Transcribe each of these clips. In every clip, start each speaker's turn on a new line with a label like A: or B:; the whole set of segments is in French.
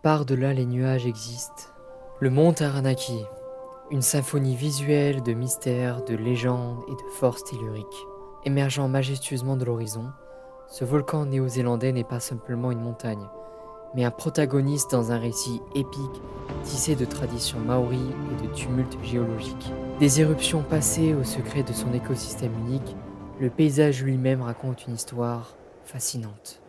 A: Par-delà les nuages existe le mont Taranaki, une symphonie visuelle de mystères, de légendes et de force telluriques. Émergeant majestueusement de l'horizon, ce volcan néo-zélandais n'est pas simplement une montagne, mais un protagoniste dans un récit épique tissé de traditions maoris et de tumultes géologiques. Des éruptions passées au secret de son écosystème unique, le paysage lui-même raconte une histoire fascinante.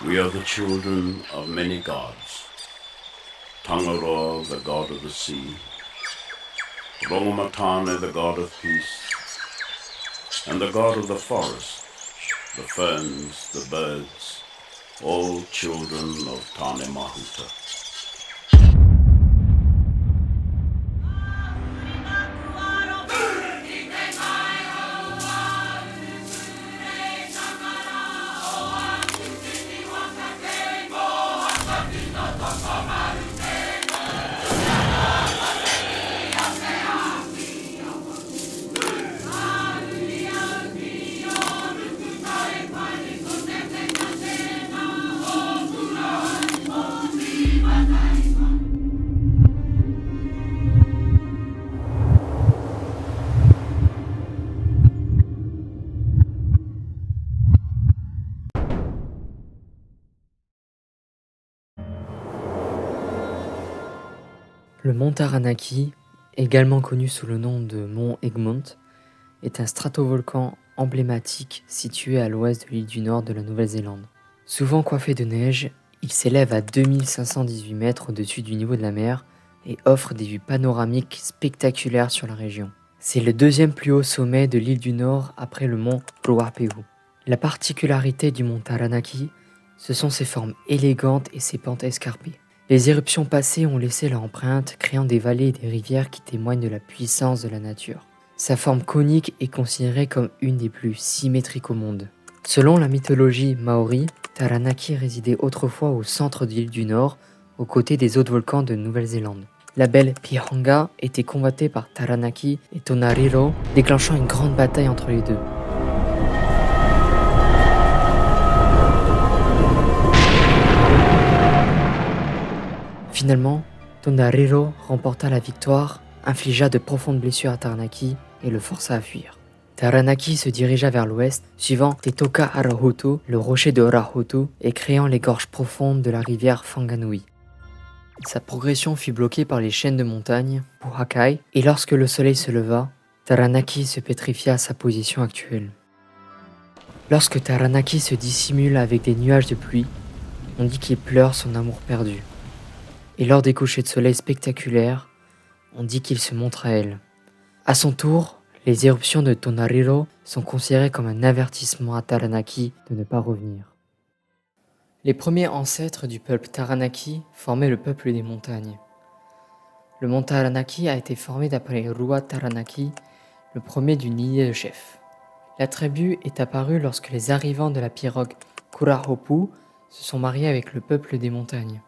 B: We are the children of many gods. Tangaroa, the god of the sea. Rongomatane, the god of peace. And the god of the forest, the ferns, the birds, all children of Tane Mahuta.
A: Le mont Taranaki, également connu sous le nom de mont Egmont, est un stratovolcan emblématique situé à l'ouest de l'île du Nord de la Nouvelle-Zélande. Souvent coiffé de neige, il s'élève à 2518 mètres au-dessus du niveau de la mer et offre des vues panoramiques spectaculaires sur la région. C'est le deuxième plus haut sommet de l'île du Nord après le mont Ruapehu. La particularité du mont Taranaki, ce sont ses formes élégantes et ses pentes escarpées. Les éruptions passées ont laissé leur empreinte, créant des vallées et des rivières qui témoignent de la puissance de la nature. Sa forme conique est considérée comme une des plus symétriques au monde. Selon la mythologie maori, Taranaki résidait autrefois au centre de l'île du Nord, aux côtés des autres volcans de Nouvelle-Zélande. La belle Pihanga était convoitée par Taranaki et Tonariro, déclenchant une grande bataille entre les deux. Finalement, Tonariro remporta la victoire, infligea de profondes blessures à Taranaki et le força à fuir. Taranaki se dirigea vers l'ouest, suivant Te Toka Arahutu, le rocher de Arahutu, et créant les gorges profondes de la rivière Whanganui. Sa progression fut bloquée par les chaînes de montagnes, Puhakai, et lorsque le soleil se leva, Taranaki se pétrifia à sa position actuelle. Lorsque Taranaki se dissimule avec des nuages de pluie, on dit qu'il pleure son amour perdu. Et lors des couchers de soleil spectaculaires, on dit qu'il se montre à elle. À son tour, les éruptions de Tonariro sont considérées comme un avertissement à Taranaki de ne pas revenir. Les premiers ancêtres du peuple Taranaki formaient le peuple des montagnes. Le mont Taranaki a été formé d'après Rua Taranaki, le premier d'une lignée de chefs. La tribu est apparue lorsque les arrivants de la pirogue Kurahopu se sont mariés avec le peuple des montagnes.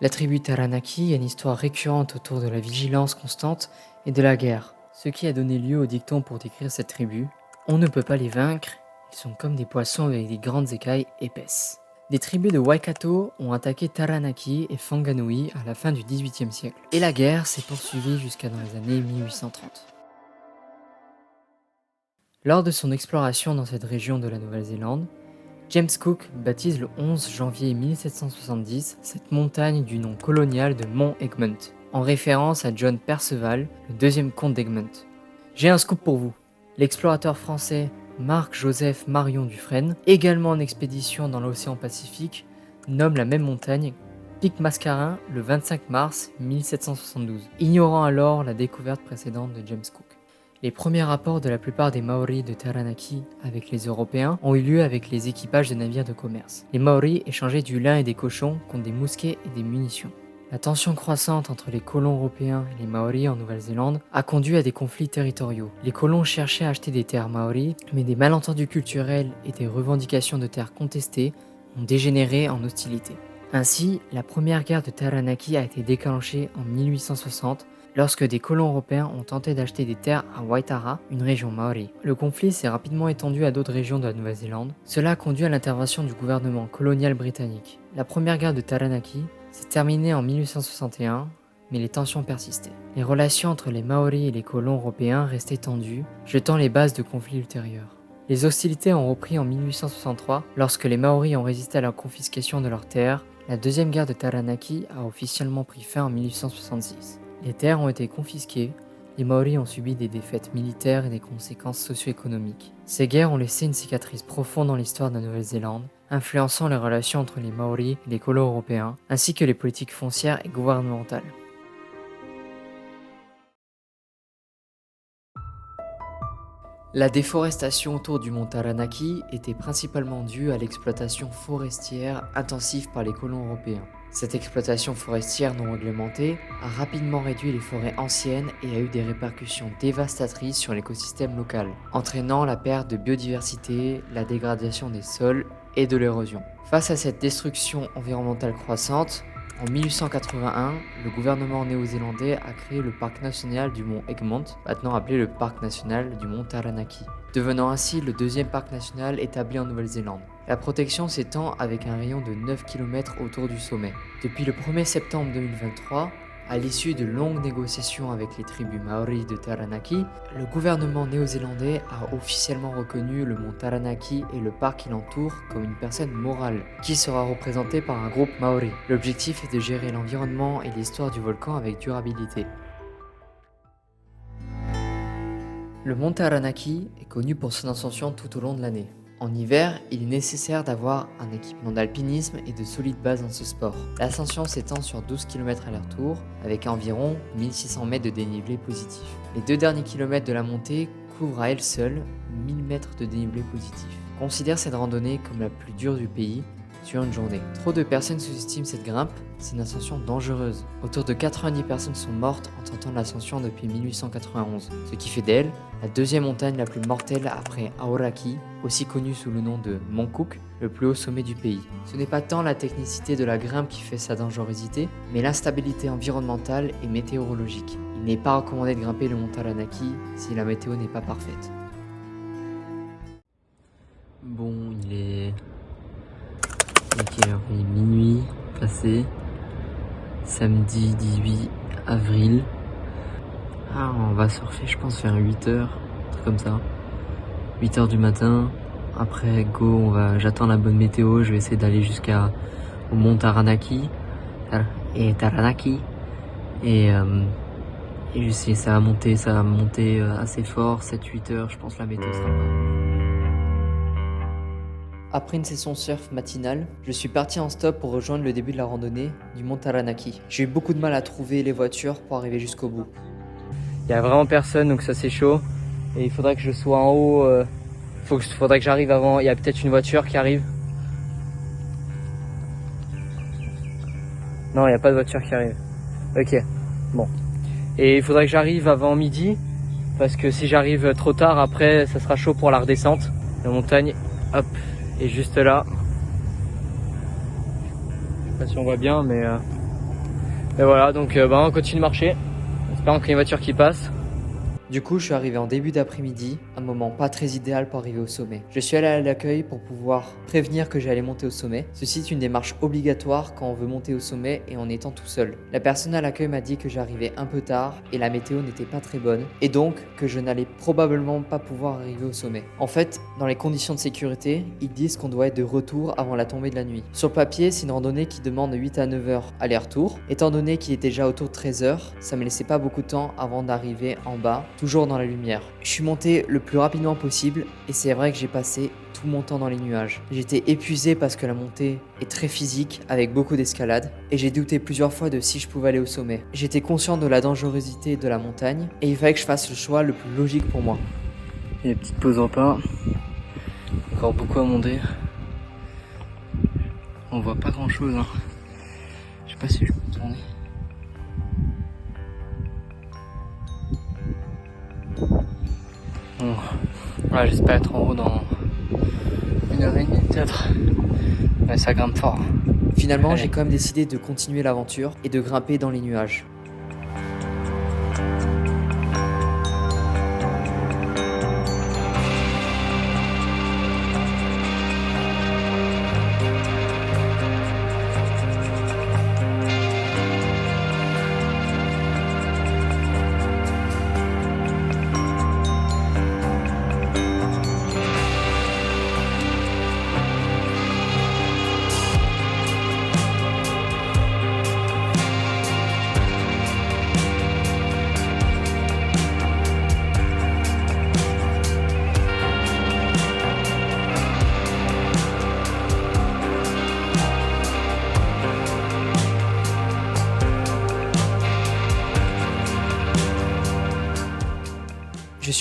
A: La tribu Taranaki a une histoire récurrente autour de la vigilance constante et de la guerre, ce qui a donné lieu au dicton pour décrire cette tribu. On ne peut pas les vaincre, ils sont comme des poissons avec des grandes écailles épaisses. Des tribus de Waikato ont attaqué Taranaki et Whanganui à la fin du XVIIIe siècle, et la guerre s'est poursuivie jusqu'à dans les années 1830. Lors de son exploration dans cette région de la Nouvelle-Zélande, James Cook baptise le 11 janvier 1770 cette montagne du nom colonial de Mont Egmont, en référence à John Perceval, le deuxième comte d'Egmont. J'ai un scoop pour vous. L'explorateur français Marc-Joseph Marion Dufresne, également en expédition dans l'océan Pacifique, nomme la même montagne Pic Mascarin le 25 mars 1772, ignorant alors la découverte précédente de James Cook. Les premiers rapports de la plupart des Maoris de Taranaki avec les Européens ont eu lieu avec les équipages de navires de commerce. Les Maoris échangeaient du lin et des cochons contre des mousquets et des munitions. La tension croissante entre les colons européens et les Maoris en Nouvelle-Zélande a conduit à des conflits territoriaux. Les colons cherchaient à acheter des terres Maoris, mais des malentendus culturels et des revendications de terres contestées ont dégénéré en hostilité. Ainsi, la première guerre de Taranaki a été déclenchée en 1860 lorsque des colons européens ont tenté d'acheter des terres à Waitara, une région maori. Le conflit s'est rapidement étendu à d'autres régions de la Nouvelle-Zélande. Cela a conduit à l'intervention du gouvernement colonial britannique. La première guerre de Taranaki s'est terminée en 1861, mais les tensions persistaient. Les relations entre les Maoris et les colons européens restaient tendues, jetant les bases de conflits ultérieurs. Les hostilités ont repris en 1863 lorsque les Maoris ont résisté à la confiscation de leurs terres. La deuxième guerre de Taranaki a officiellement pris fin en 1866. Les terres ont été confisquées, les Maoris ont subi des défaites militaires et des conséquences socio-économiques. Ces guerres ont laissé une cicatrice profonde dans l'histoire de la Nouvelle-Zélande, influençant les relations entre les Maoris et les colons européens, ainsi que les politiques foncières et gouvernementales. La déforestation autour du mont Taranaki était principalement due à l'exploitation forestière intensive par les colons européens. Cette exploitation forestière non réglementée a rapidement réduit les forêts anciennes et a eu des répercussions dévastatrices sur l'écosystème local, entraînant la perte de biodiversité, la dégradation des sols et de l'érosion. Face à cette destruction environnementale croissante, en 1881, le gouvernement néo-zélandais a créé le parc national du mont Egmont, maintenant appelé le parc national du mont Taranaki, devenant ainsi le deuxième parc national établi en Nouvelle-Zélande. La protection s'étend avec un rayon de 9 km autour du sommet. Depuis le 1er septembre 2023, à l'issue de longues négociations avec les tribus Maoris de Taranaki, le gouvernement néo-zélandais a officiellement reconnu le mont Taranaki et le parc qui l'entoure comme une personne morale, qui sera représentée par un groupe Maori. L'objectif est de gérer l'environnement et l'histoire du volcan avec durabilité. Le mont Taranaki est connu pour son ascension tout au long de l'année. En hiver, il est nécessaire d'avoir un équipement d'alpinisme et de solides bases dans ce sport. L'ascension s'étend sur 12 km aller-retour, avec environ 1600 mètres de dénivelé positif. Les 2 derniers kilomètres de la montée couvrent à elles seules 1000 mètres de dénivelé positif. On considère cette randonnée comme la plus dure du pays sur une journée. Trop de personnes sous-estiment cette grimpe, c'est une ascension dangereuse. Autour de 90 personnes sont mortes en tentant l'ascension depuis 1891, ce qui fait d'elle la deuxième montagne la plus mortelle après Aoraki, aussi connue sous le nom de Mont Cook, le plus haut sommet du pays. Ce n'est pas tant la technicité de la grimpe qui fait sa dangerosité, mais l'instabilité environnementale et météorologique. Il n'est pas recommandé de grimper le mont Taranaki si la météo n'est pas parfaite. Bon, il est quelle heure ? Il est minuit passé, samedi 18 avril. On va surfer, je pense, vers 8h, un truc comme ça. 8h du matin. Après, j'attends la bonne météo, je vais essayer d'aller au mont Taranaki. Et je sais, ça va monter assez fort, 7-8 heures, je pense la météo sera pas. Après une session surf matinale, je suis parti en stop pour rejoindre le début de la randonnée du mont Taranaki. J'ai eu beaucoup de mal à trouver les voitures pour arriver jusqu'au bout. Il y a vraiment personne, donc ça c'est chaud. Et il faudrait que je sois en haut. Faudrait que j'arrive avant. Il y a peut-être une voiture qui arrive. Non, il n'y a pas de voiture qui arrive. Ok, bon. Et il faudrait que j'arrive avant midi. Parce que si j'arrive trop tard, après, ça sera chaud pour la redescente. La montagne, hop, est juste là. Je sais pas si on voit bien, mais voilà, donc on continue de marcher. Espérons qu'il y ait une voiture qui passe. Du coup, je suis arrivé en début d'après-midi, un moment pas très idéal pour arriver au sommet. Je suis allé à l'accueil pour pouvoir prévenir que j'allais monter au sommet. Ceci est une démarche obligatoire quand on veut monter au sommet et en étant tout seul. La personne à l'accueil m'a dit que j'arrivais un peu tard et la météo n'était pas très bonne, et donc que je n'allais probablement pas pouvoir arriver au sommet. En fait, dans les conditions de sécurité, ils disent qu'on doit être de retour avant la tombée de la nuit. Sur le papier, c'est une randonnée qui demande 8 à 9 heures aller-retour. Étant donné qu'il était déjà autour de 13 heures, ça me laissait pas beaucoup de temps avant d'arriver en bas, toujours dans la lumière. Je suis monté le plus rapidement possible et c'est vrai que j'ai passé tout mon temps dans les nuages. J'étais épuisé parce que la montée est très physique avec beaucoup d'escalade et j'ai douté plusieurs fois de si je pouvais aller au sommet. J'étais conscient de la dangerosité de la montagne et il fallait que je fasse le choix le plus logique pour moi. Il y a une petite pause repas. Encore beaucoup à monter. On voit pas grand chose. Je sais pas si je peux tourner. Bon, voilà, j'espère être en haut dans 1h30 peut-être, mais ça grimpe fort. Finalement, j'ai quand même décidé de continuer l'aventure et de grimper dans les nuages.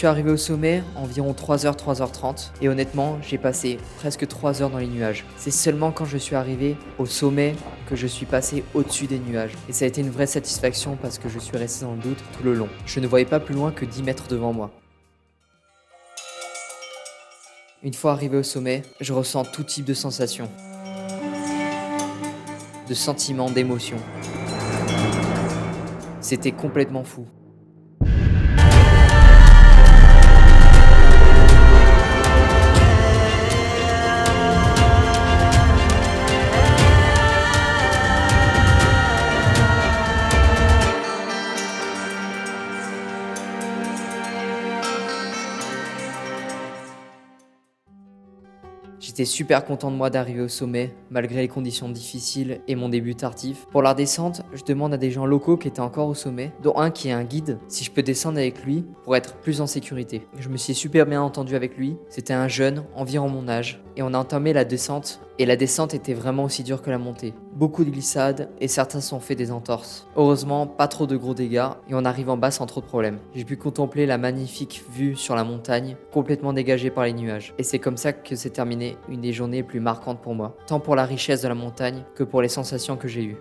A: suis arrivé au sommet environ 3h, 3h30 et honnêtement, j'ai passé presque 3 heures dans les nuages. C'est seulement quand je suis arrivé au sommet que je suis passé au-dessus des nuages. Et ça a été une vraie satisfaction parce que je suis resté dans le doute tout le long. Je ne voyais pas plus loin que 10 mètres devant moi. Une fois arrivé au sommet, je ressens tout type de sensations, de sentiments, d'émotions. C'était complètement fou. J'étais super content de moi d'arriver au sommet, malgré les conditions difficiles et mon début tardif. Pour la descente, je demande à des gens locaux qui étaient encore au sommet, dont un qui est un guide, si je peux descendre avec lui pour être plus en sécurité. Je me suis super bien entendu avec lui, c'était un jeune, environ mon âge, et on a entamé la descente, et la descente était vraiment aussi dure que la montée. Beaucoup de glissades, et certains se sont fait des entorses. Heureusement, pas trop de gros dégâts, et on arrive en bas sans trop de problèmes. J'ai pu contempler la magnifique vue sur la montagne, complètement dégagée par les nuages. Et c'est comme ça que s'est terminée une des journées les plus marquantes pour moi, tant pour la richesse de la montagne que pour les sensations que j'ai eues.